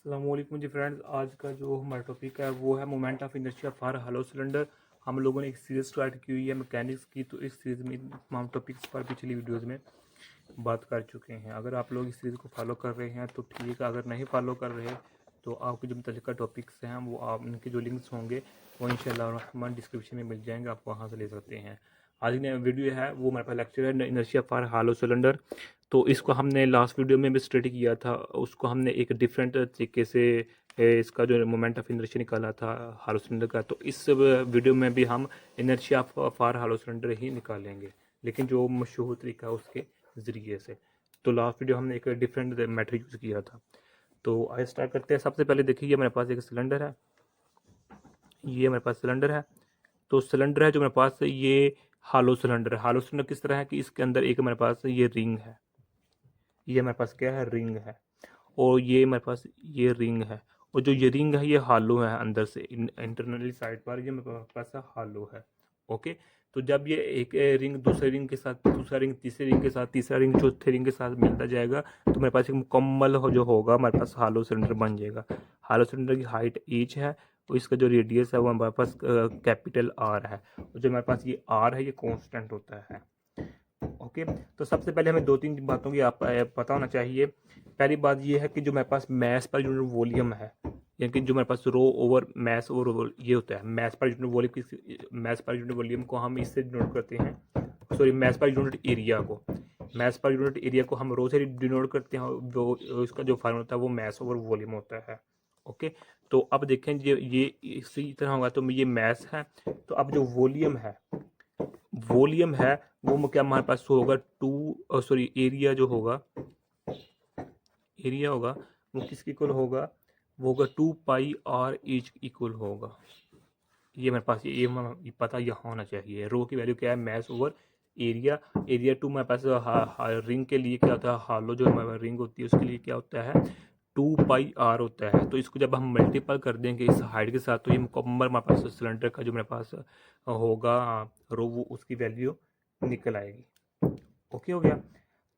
अस्सलामुअलैकुम जी फ्रेंड्स। आज का जो हमारा टॉपिक है वो है moment of inertia for hollow cylinder. हम लोगों ने एक सीरीज़ स्टार्ट की हुई है मैकेनिक्स की, तो इस सीरीज़ में तमाम टॉपिक्स पर पिछली वीडियोज़ में बात कर चुके हैं। अगर आप लोग इस सीरीज़ को फॉलो कर रहे हैं तो ठीक है, अगर नहीं फॉलो कर रहे तो आपके जो मुतल्लिका टॉपिक्स हैं वो आप उनके जो लिंक्स होंगे वो इंशाल्लाह रहमान डिस्क्रिप्शन में मिल जाएंगे, आप वहाँ से ले सकते हैं। आज की वीडियो है वो हमारे पास लेक्चर है इनर्शिया फॉर हॉलो सिलेंडर। तो इसको हमने लास्ट वीडियो में भी स्टडी किया था, उसको हमने एक डिफरेंट तरीके से इसका जो मोमेंट ऑफ इनर्शिया निकाला था हालो सिलेंडर का। तो इस वीडियो में भी हम इनर्शिया फॉर हालो सिलेंडर ही निकालेंगे, लेकिन जो मशहूर तरीका है उसके ज़रिए से। तो लास्ट वीडियो हमने एक डिफरेंट मेथड यूज़ किया था। तो आइए स्टार्ट करते हैं। सबसे पहले देखिए, ये मेरे पास एक सिलेंडर है, ये मेरे पास सिलेंडर है। तो सिलेंडर है जो मेरे पास, ये हालो सिलेंडर है। हालो सिलेंडर किस तरह है कि इसके अंदर एक मेरे पास ये रिंग है, ये मेरे पास क्या है, रिंग है। और ये मेरे पास ये रिंग है, और जो ये रिंग है ये हालो है अंदर से, इंटरनली साइड पर ये मेरे पास हालो है। ओके। तो जब ये एक रिंग दूसरे रिंग के साथ, दूसरा रिंग तीसरे रिंग के साथ, तीसरा रिंग चौथे रिंग के साथ मिलता जाएगा, तो मेरे पास एक मुकम्मल जो होगा मेरे पास हालो सिलेंडर बन जाएगा। हालो सिलेंडर की हाइट ईच है, और इसका जो रेडियस है वो हमारे पास कैपिटल आर है, और जो मेरे पास ये आर है ये कॉन्स्टेंट होता है। ओके। तो सबसे पहले हमें दो तीन बातों की आप पता होना चाहिए। पहली बात ये है कि जो मेरे पास मैस पर यूनिट वॉल्यूम है, यानी कि जो मेरे पास रो ओवर मैस ओवर ये होता है, मैस पर यूनिट वॉल्यूम की, मैस पर यूनिट वॉल्यूम को हम इससे डिनोट करते हैं, sorry mass per unit area को, मैस पर यूनिट एरिया को हम रो से डिनोट करते हैं। वो इसका जो फार्मूला होता है वो मैस ओवर वॉल्यूम होता है। ओके। तो अब देखें ये इसी तरह होगा, तो ये मैस है। तो अब जो वॉल्यूम है वो क्या हमारे पास होगा, टू सॉरी एरिया जो होगा, एरिया होगा वो किसके इक्वल होगा, वो होगा 2 पाई आर ईच इक्वल होगा। ये मेरे पास ये पता यह होना चाहिए। रो की वैल्यू क्या है, मैस ओवर एरिया। एरिया टू मेरे पास रिंग के लिए क्या होता है, हालो जो हमारी रिंग होती है उसके लिए क्या होता है, 2 पाई आर होता है। तो इसको जब हम मल्टीपल कर देंगे इस हाइट के साथ, तो ये मुकम्मल हमारे पास सिलेंडर का जो मेरे पास होगा रो, वो उसकी वैल्यू निकल आएगी। ओके हो गया।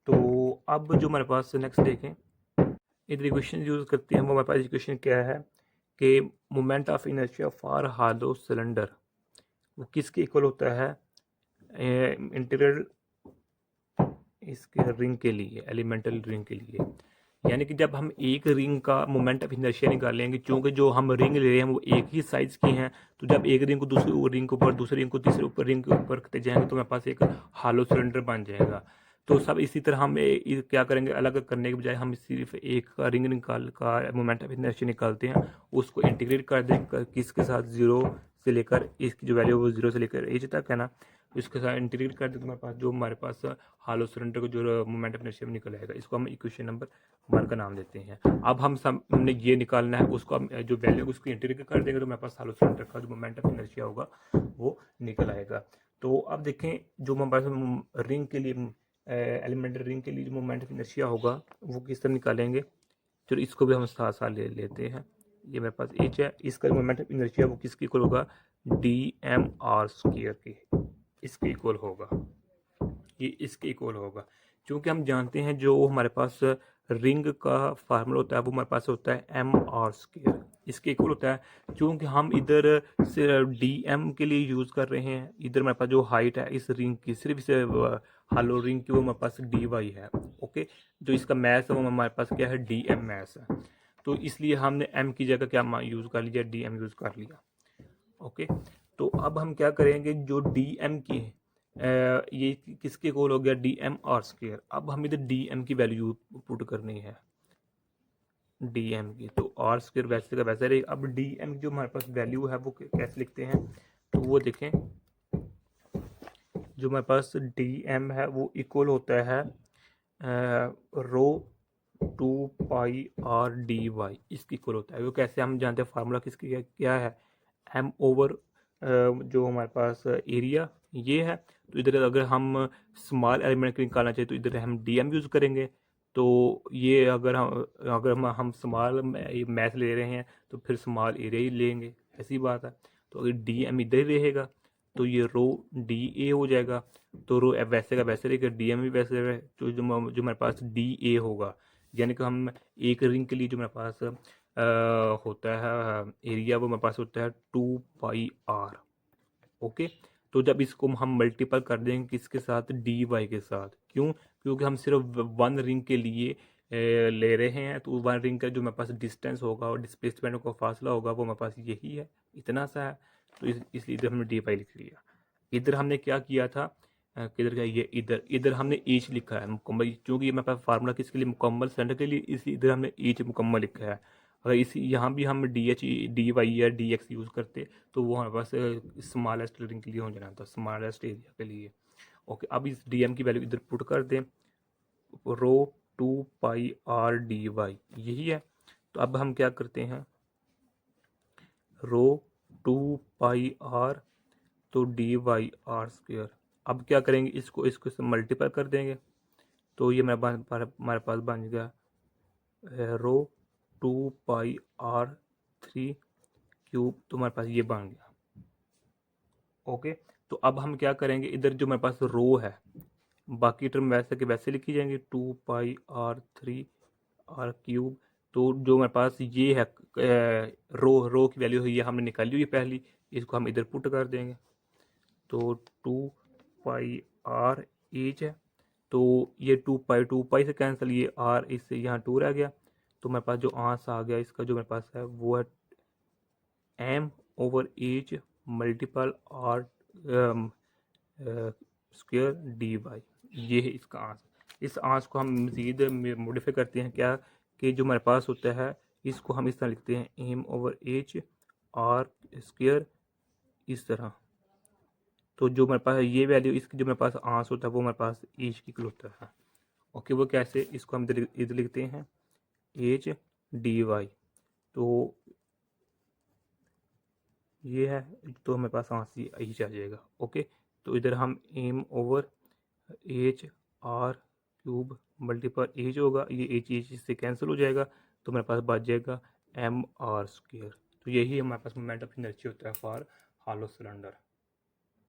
तो अब जो हमारे पास नेक्स्ट देखें, इधर इक्वेशन यूज़ करते हैं। वो हमारे पास इक्वेशन क्या है कि moment of inertia for hello cylinder वो किसके इक्वल होता है, इंटीग्रल इसके रिंग के लिए, एलिमेंटल रिंग के लिए। यानी कि जब हम एक रिंग का मोमेंट ऑफ इनर्शिया निकालेंगे, चूंकि जो हम रिंग ले रहे हैं वो एक ही साइज की हैं, तो जब एक रिंग को दूसरी रिंग के ऊपर, दूसरी रिंग को तीसरे ऊपर रिंग के ऊपर करते जाएंगे तो हमारे पास एक हालो सिलेंडर बन जाएगा। तो सब इसी तरह हम क्या करेंगे, अलग अलग करने के बजाय हम सिर्फ एक का रिंग निकाल का मोमेंट ऑफ इनर्शिया निकालते हैं, उसको इंटीग्रेट कर दें किसके साथ, जीरो से लेकर, इसकी जो वैल्यू है वो जीरो से लेकर एज तक है ना, इसके साथ इंटीग्रेट कर दें तो हमारे पास जो हमारे पास हालो सिलेंडर को जो मोमेंट ऑफ इनर्शिया निकल आएगा, इसको हम इक्वेशन नंबर 1 का नाम देते हैं। अब हमने ये निकालना है, उसको हम जो वैल्यू उसको इंटीग्रेट कर देंगे तो हमारे पास हालो सिलेंडर का जो मोमेंट ऑफ इनर्शिया होगा वो निकल आएगा। तो अब देखें, जो हमारे पास रिंग के लिए, एलिमेंट्री रिंग के लिए जो मोमेंट ऑफ इनर्शिया होगा वो किस तरह निकालेंगे। चलो इसको भी हम साथ साथ ले लेते हैं। ये मेरे पास एच है, इसका मोमेंट ऑफ इनर्शिया वो किसके इक्वल होगा, dm r² की, इसके इक्वल होगा, ये इसके इक्वल होगा। क्योंकि हम जानते हैं जो हमारे पास रिंग का फार्मूला होता है वो हमारे पास होता है mr², इसके इक्वल होता है। क्योंकि हम इधर सिर्फ dm के लिए यूज़ कर रहे हैं, इधर हमारे पास जो हाइट है इस रिंग की, सिर्फ इस हालो रिंग की, वो हमारे पास dy है। ओके। जो इसका मैस है वो हमारे पास क्या है, dm मैस है। तो इसलिए हमने m की जगह क्या यूज़ कर लिया, dm यूज़ कर लिया। ओके। तो अब हम क्या करेंगे, जो dm की है, ये किसके इक्वल हो गया, dm r²। अब हम इधर dm की वैल्यू पुट करनी है, dm की, तो r² वैसे का वैसे रहेगा। अब dm की जो हमारे पास वैल्यू है वो कैसे लिखते हैं, तो वो देखें, जो हमारे पास dm है वो इक्वल होता है रो 2 पाई r dy, इसकी इक्वल होता है। वो कैसे हम जानते हैं, फार्मूला किसकी क्या है, m ओवर जो हमारे पास एरिया ये है। तो इधर अगर हम स्मॉल एलिमेंट निकालना चाहिए तो इधर हम dm यूज़ करेंगे। तो ये अगर हम स्मॉल मैथ ले रहे हैं तो फिर स्मॉल एरिया ही लेंगे, ऐसी बात है। तो अगर dm इधर ही रहेगा तो ये रो da हो जाएगा। तो रो वैसे का वैसे रहेगा, dm भी वैसे रहेगा। तो जो हमारे पास da होगा, यानी कि हम एक रिंग के लिए जो मेरे पास होता है एरिया, वो मेरे पास होता है 2πr। ओके, तो जब इसको हम मल्टीपल कर देंगे किसके साथ, dy के साथ, क्यों, क्योंकि हम सिर्फ वन रिंग के लिए ले रहे हैं, तो वन रिंग का जो मेरे पास डिस्टेंस होगा और डिस्प्लेसमेंट का फासला होगा वो मेरे पास यही है, इतना सा है। तो इसलिए इधर हमने dy लिख लिया। इधर हमने क्या किया था, किधर क्या, ये इधर इधर हमने ईच लिखा है मुकम्मल, क्योंकि ये मेरे पास फार्मूला किसके लिए, मुकम्मल सिलेंडर के लिए, इसलिए इधर हमने ईच मुकम्मल लिखा है। अगर इसी यहाँ भी हम dy या dx यूज़ करते तो वो हमारे पास स्मॉलेस्ट रिंग के लिए हो जाना था, स्मॉलेस्ट एरिया के लिए। ओके, अब इस dm की वैल्यू इधर पुट कर दें, रो 2πr यही है। तो अब हम क्या करते हैं, रो 2πr तो dy r²। अब क्या करेंगे, इसको इसको से मल्टीप्लाई कर देंगे, तो ये हमारे पास बन गया रो 2πr3 क्यूब, तो हमारे पास ये बन गया। ओके, तो अब हम क्या करेंगे, इधर जो मेरे पास रो है, बाकी टर्म वैसे के वैसे लिखी जाएंगे, 2πr3r³। तो जो मेरे पास ये है रो की वैल्यू है, ये हमने निकाली हुई है पहली, इसको हम इधर पुट कर देंगे, तो 2πr ईच है, तो ये 2π से कैंसिल, ये r इससे यहाँ 2 रह गया, तो मेरे पास जो आंसर आ गया इसका जो मेरे पास है वो है m/h multiple r square dy। ये है इसका आंसर। इस आंसर को हम मज़ीद मॉडिफाई करते हैं क्या, कि जो हमारे पास होता है इसको हम इस तरह लिखते हैं m/h r स्क्वायर, इस तरह। तो जो मेरे पास ये वैल्यू, इसकी जो मेरे पास आंसर होता है वो मेरे पास एच की होता है। ओके, वो कैसे, इसको हम इधर लिखते हैं एच dy, तो ये है, तो हमारे पास आंसर एच आ जाएगा। ओके, तो इधर हम m/h r³ मल्टीपल एच होगा, ये एच से कैंसिल हो जाएगा, तो मेरे पास बच जाएगा mr²। तो यही हमारे पास मोमेंट ऑफ इनर्शिया होता है फॉर हॉलो सिलेंडर।